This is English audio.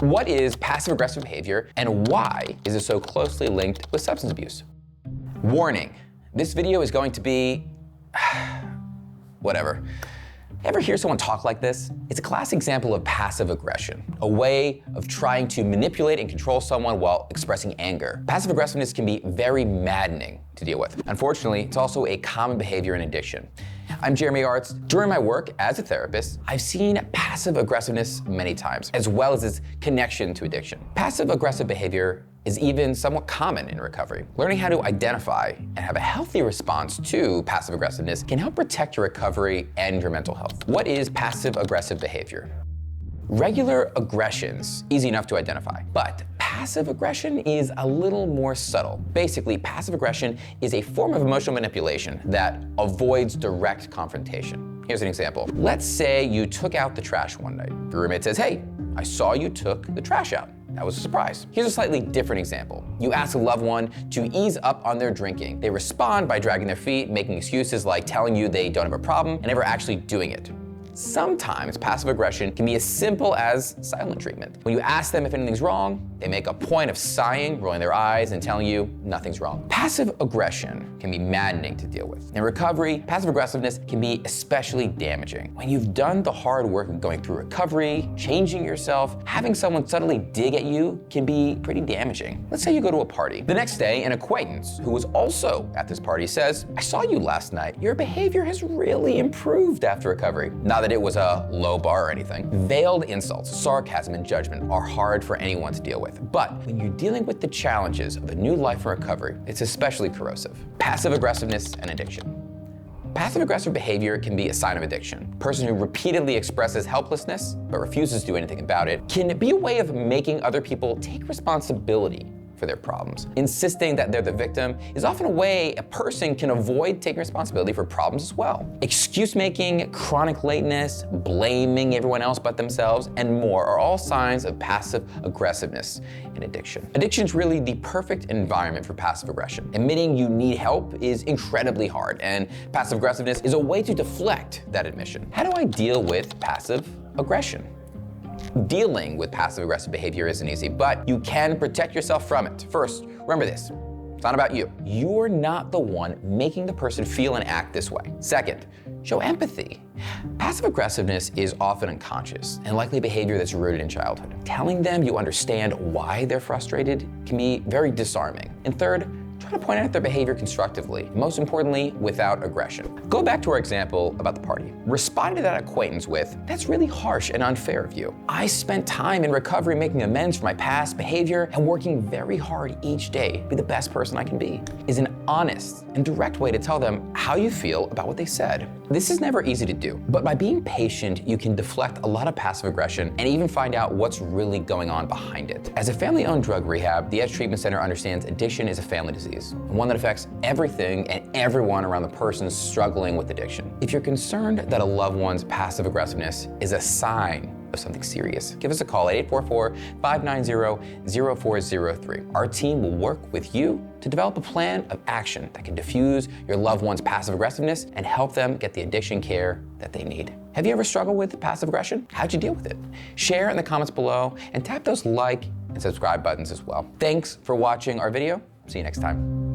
What is passive-aggressive behavior and why is it so closely linked with substance abuse? Warning, this video is going to be whatever. Ever hear someone talk like this? It's a classic example of passive aggression, a way of trying to manipulate and control someone while expressing anger. Passive aggressiveness can be very maddening to deal with. Unfortunately, it's also a common behavior in addiction. I'm Jeremy Arts. During my work as a therapist, I've seen passive aggressiveness many times, as well as its connection to addiction. Passive aggressive behavior is even somewhat common in recovery. Learning how to identify and have a healthy response to passive aggressiveness can help protect your recovery and your mental health. What is passive aggressive behavior? Regular aggression's easy enough to identify, but passive aggression is a little more subtle. Basically, passive aggression is a form of emotional manipulation that avoids direct confrontation. Here's an example. Let's say you took out the trash one night. Your roommate says, "Hey, I saw you took the trash out. That was a surprise." Here's a slightly different example. You ask a loved one to ease up on their drinking. They respond by dragging their feet, making excuses like telling you they don't have a problem, and never actually doing it. Sometimes passive aggression can be as simple as silent treatment. When you ask them if anything's wrong, they make a point of sighing, rolling their eyes, and telling you nothing's wrong. Passive aggression can be maddening to deal with. In recovery, passive aggressiveness can be especially damaging. When you've done the hard work of going through recovery, changing yourself, having someone subtly dig at you can be pretty damaging. Let's say you go to a party. The next day, an acquaintance who was also at this party says, "I saw you last night. Your behavior has really improved after recovery." Not that it was a low bar or anything. Veiled insults, sarcasm, and judgment are hard for anyone to deal with. But when you're dealing with the challenges of a new life in recovery, it's especially corrosive. Passive aggressiveness and addiction. Passive aggressive behavior can be a sign of addiction. A person who repeatedly expresses helplessness but refuses to do anything about it can be a way of making other people take responsibility for their problems. Insisting that they're the victim is often a way a person can avoid taking responsibility for problems as well. Excuse making, chronic lateness, blaming everyone else but themselves, and more are all signs of passive aggressiveness and addiction. Addiction is really the perfect environment for passive aggression. Admitting you need help is incredibly hard, and passive aggressiveness is a way to deflect that admission. How do I deal with passive aggression? Dealing with passive-aggressive behavior isn't easy, but you can protect yourself from it. First, remember this. It's not about you. You're not the one making the person feel and act this way. Second, show empathy. Passive-aggressiveness is often unconscious and likely behavior that's rooted in childhood. Telling them you understand why they're frustrated can be very disarming. And third, try to point out their behavior constructively, most importantly, without aggression. Go back to our example about the party. Respond to that acquaintance with, "That's really harsh and unfair of you. I spent time in recovery making amends for my past behavior and working very hard each day to be the best person I can be," is an honest and direct way to tell them how you feel about what they said. This is never easy to do, but by being patient, you can deflect a lot of passive aggression and even find out what's really going on behind it. As a family-owned drug rehab, the Edge Treatment Center understands addiction is a family disease, and one that affects everything and everyone around the person struggling with addiction. If you're concerned that a loved one's passive aggressiveness is a sign of something serious, give us a call at 844-590-0403. Our team will work with you to develop a plan of action that can diffuse your loved one's passive aggressiveness and help them get the addiction care that they need. Have you ever struggled with passive aggression? How'd you deal with it? Share in the comments below and tap those like and subscribe buttons as well. Thanks for watching our video. See you next time.